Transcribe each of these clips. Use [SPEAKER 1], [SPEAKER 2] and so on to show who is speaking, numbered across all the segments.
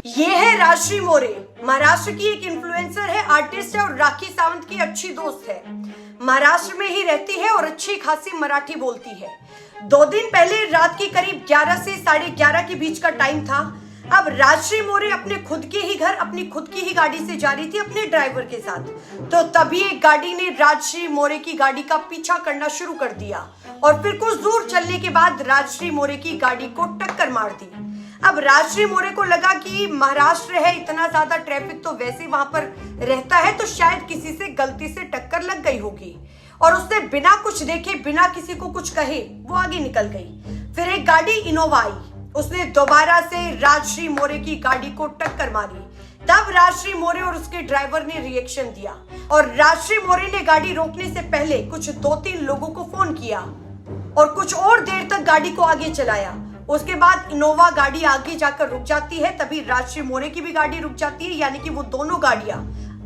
[SPEAKER 1] ये है राजश्री मोरे। महाराष्ट्र की एक इन्फ्लुएंसर है, आर्टिस्ट है और राखी सावंत की अच्छी दोस्त है। महाराष्ट्र में ही रहती है और अच्छी खासी मराठी बोलती है। 2 दिन पहले रात की करीब 11 से 11:30 के बीच का टाइम था। अब राजश्री मोरे अपने खुद के ही घर अपनी खुद की ही गाड़ी से जा रही थी अपने ड्राइवर के साथ। तो तभी एक गाड़ी ने राजश्री मोरे की गाड़ी का पीछा करना शुरू कर दिया और फिर कुछ दूर चलने के बाद राजश्री मोरे की गाड़ी को टक्कर मार दी। अब राजश्री मोरे को लगा कि महाराष्ट्र है, इतना ज्यादा ट्रैफिक तो वैसे वहां पर रहता है, तो शायद किसी से गलती से टक्कर लग गई होगी। और उसने बिना कुछ देखे, बिना किसी को कुछ कहे वो आगे निकल गई। फिर एक गाड़ी इनोवा आई, उसने दोबारा से राजश्री मोरे की गाड़ी को टक्कर मारी। तब राजश्री मोरे और उसके ड्राइवर ने रिएक्शन दिया और राजश्री मोरे ने गाड़ी रोकने से पहले कुछ 2-3 लोगों को फोन किया और कुछ और देर तक गाड़ी को आगे चलाया। उसके बाद इनोवा गाड़ी आगे जाकर रुक जाती है, तभी राजश्री मोरे की भी गाड़ी रुक जाती है, यानी कि वो दोनों गाड़ियां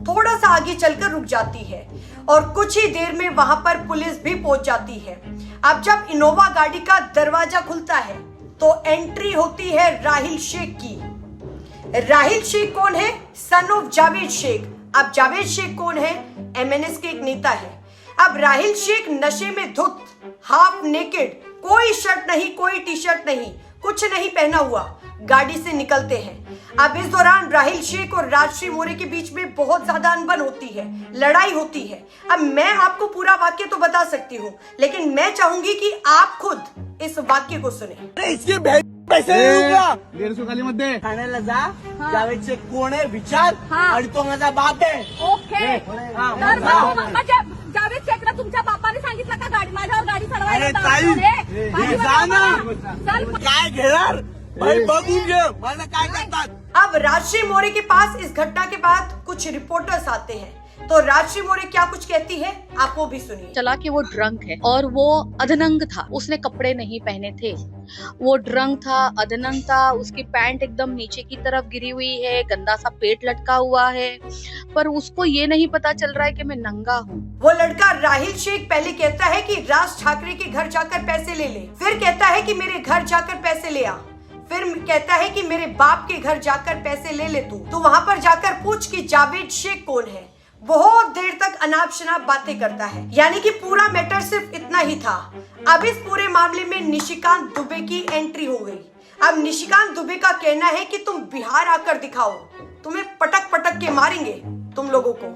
[SPEAKER 1] थोड़ा सा आगे चलकर रुक जाती है और कुछ ही देर में वहां पर पुलिस भी पहुंच जाती है। अब जब इनोवा गाड़ी का दरवाजा खुलता है तो एंट्री होती है राहिल शेख की। राहिल शेख कौन है? Son of Javed Shaikh. अब जावेद शेख कौन है? एमएनएस के एक नेता है। अब राहिल शेख नशे में धुत, हाफ नेकेड, कोई शर्ट नहीं, कोई टी शर्ट नहीं, कुछ नहीं पहना हुआ गाड़ी से निकलते हैं। अब इस दौरान राहिल शेख और राजश्री मोरे के बीच में बहुत ज्यादा अनबन होती है, लड़ाई होती है। अब मैं आपको पूरा वाक्य तो बता सकती हूँ, लेकिन मैं चाहूंगी कि आप खुद इस वाक्य को सुने।
[SPEAKER 2] इसके पैसे 150 खालीमध्ये ठाण्याला जा, जावेद शेख कोण आहे विचार, आणि तो माझा बाप आहे.
[SPEAKER 3] ओके. तर मग जावेद शेखला तुमच्या बापाने सांगितलं का गाडी माझ्यावर गाडी चढवायला?
[SPEAKER 2] अरे ताई जा ना, काय घेणार भाई, बघून घे मला काय करतात.
[SPEAKER 1] अब राजश्री मोरे के पास इस घटना के बाद कुछ रिपोर्टर्स आते हैं, तो राजश्री मोरे क्या कुछ कहती है आप वो भी सुनिए।
[SPEAKER 4] चला कि वो ड्रंक है और वो अधनंग था, उसने कपड़े नहीं पहने थे, वो ड्रंक था, अधनंग था, उसकी पैंट एकदम नीचे की तरफ गिरी हुई है, गंदा सा पेट लटका हुआ है, पर उसको ये नहीं पता चल रहा है कि मैं नंगा हूँ।
[SPEAKER 1] वो लड़का राहिल शेख पहले कहता है कि राज ठाकरे के घर जाकर पैसे ले ले, फिर कहता है कि मेरे घर जाकर पैसे ले आ, फिर कहता है कि मेरे बाप के घर जाकर पैसे ले ले तू वहां पर जाकर पूछ कि जावेद शेख कौन है। बहुत देर तक अनाप शनाप बातें करता है, यानी कि पूरा मैटर सिर्फ इतना ही था। अब इस पूरे मामले में निशिकांत दुबे की एंट्री हो गई। अब निशिकांत दुबे का कहना है कि तुम बिहार आकर दिखाओ, तुम्हें पटक पटक के मारेंगे तुम लोगों को।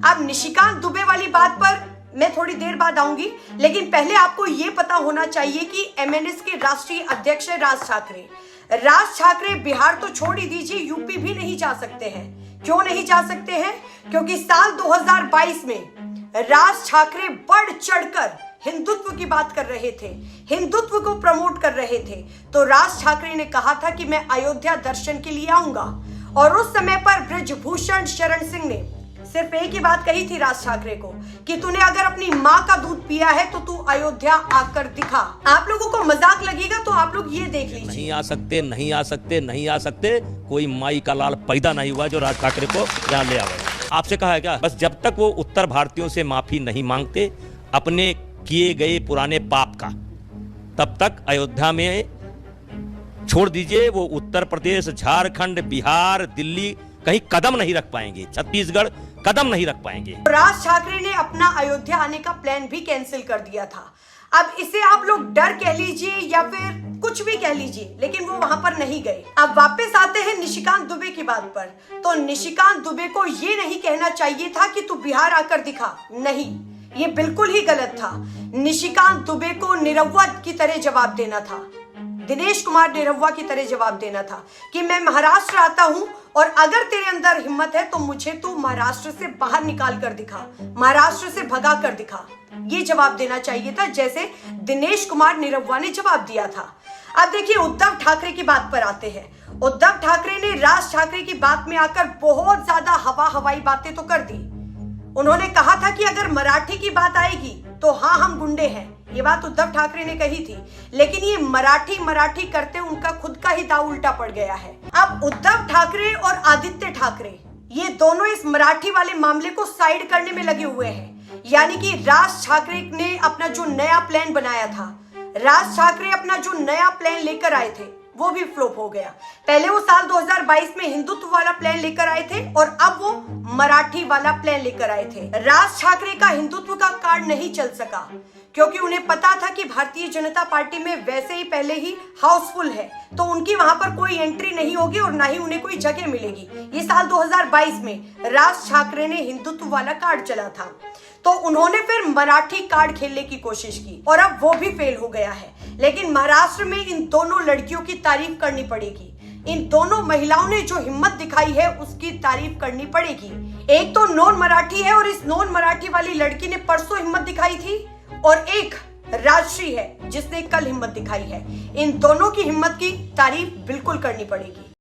[SPEAKER 1] अब निशिकांत दुबे वाली बात पर मैं थोड़ी देर बाद आऊंगी, लेकिन पहले आपको ये पता होना चाहिए कि एमएनएस के राष्ट्रीय अध्यक्ष है राज ठाकरे। राज ठाकरे बिहार तो छोड़ ही दीजिए, यूपी भी नहीं जा सकते हैं। क्यों नहीं जा सकते हैं? क्योंकि साल 2022 में राज ठाकरे बढ़ चढ़कर हिंदुत्व की बात कर रहे थे, हिंदुत्व को प्रमोट कर रहे थे। तो राज ठाकरे ने कहा था कि मैं अयोध्या दर्शन के लिए आऊंगा, और उस समय पर ब्रजभूषण शरण सिंह ने सिर्फ एक ही बात कही थी राज ठाकरे को कि तूने अगर अपनी माँ का दूध पिया है तो तू अयोध्या आकर दिखा। आप लोगों को मजाक लगेगा तो आप लोग ये देख लीजिए।
[SPEAKER 5] नहीं आ सकते, नहीं आ सकते, नहीं आ सकते, कोई माई का लाल पैदा नहीं हुआ जो राज ठाकरे को यहाँ ले आवे। आपसे कहा है क्या? बस जब तक वो उत्तर भारतीयों से माफी नहीं मांगते अपने किए गए पुराने पाप का, तब तक अयोध्या में छोड़ दीजिए, वो उत्तर प्रदेश, झारखंड, बिहार, दिल्ली कहीं कदम नहीं रख पाएंगे, छत्तीसगढ़ कदम नहीं रख पाएंगे।
[SPEAKER 1] राज ठाकरे ने अपना अयोध्या आने का प्लान भी कैंसिल कर दिया था। अब इसे आप लोग डर कह लीजिए या फिर कुछ भी कह लीजिए, लेकिन वो वहां पर नहीं गए। अब वापस आते हैं निशिकांत दुबे की बात पर। तो निशिकांत दुबे को ये नहीं कहना चाहिए था कि तू बिहार आकर दिखा, नहीं, ये बिल्कुल ही गलत था। निशिकांत दुबे को निरहुआ की तरह जवाब देना था, दिनेश कुमार निरहुआ की तरह जवाब देना था कि मैं महाराष्ट्र आता हूं और अगर तेरे अंदर हिम्मत है तो मुझे तू महाराष्ट्र से बाहर निकाल कर दिखा, महाराष्ट्र से भगा कर दिखा। ये जवाब देना चाहिए था, जैसे दिनेश कुमार निरहुआ ने जवाब दिया था। अब देखिए उद्धव ठाकरे की बात पर आते हैं। उद्धव ठाकरे ने राज ठाकरे की बात में आकर बहुत ज्यादा हवाई बातें तो कर दी। उन्होंने कहा था कि अगर मराठी की बात आएगी तो हाँ हम गुंडे हैं, ये बात उद्धव ठाकरे ने कही थी, लेकिन ये मराठी करते उनका खुद का ही दाव उल्टा पड़ गया है। अब उद्धव ठाकरे और आदित्य ठाकरे ये दोनों इस मराठी वाले मामले को साइड करने में लगे हुए हैं, यानी कि राज ठाकरे ने अपना जो नया प्लान बनाया था, राज ठाकरे अपना जो नया प्लान लेकर आए थे वो भी फ्लॉप हो गया। पहले वो साल 2022 में हिंदुत्व वाला प्लान लेकर आए थे और अब वो मराठी वाला प्लान लेकर आए थे। राज ठाकरे का हिंदुत्व का कार्ड नहीं चल सका क्योंकि उन्हें पता था कि भारतीय जनता पार्टी में वैसे ही पहले ही हाउसफुल है, तो उनकी वहां पर कोई एंट्री नहीं होगी और ना ही उन्हें कोई जगह मिलेगी। ये साल 2022 में राज ठाकरे ने हिंदुत्व वाला कार्ड चला था, तो उन्होंने फिर मराठी कार्ड खेलने की कोशिश की और अब वो भी फेल हो गया है। लेकिन महाराष्ट्र में इन दोनों लड़कियों की तारीफ करनी पड़ेगी। इन दोनों महिलाओं ने जो हिम्मत दिखाई है उसकी तारीफ करनी पड़ेगी। एक तो नॉन मराठी है और इस नॉन मराठी वाली लड़की ने परसों हिम्मत दिखाई थी और एक राजश्री है जिसने कल हिम्मत दिखाई है। इन दोनों की हिम्मत की तारीफ बिल्कुल करनी पड़ेगी।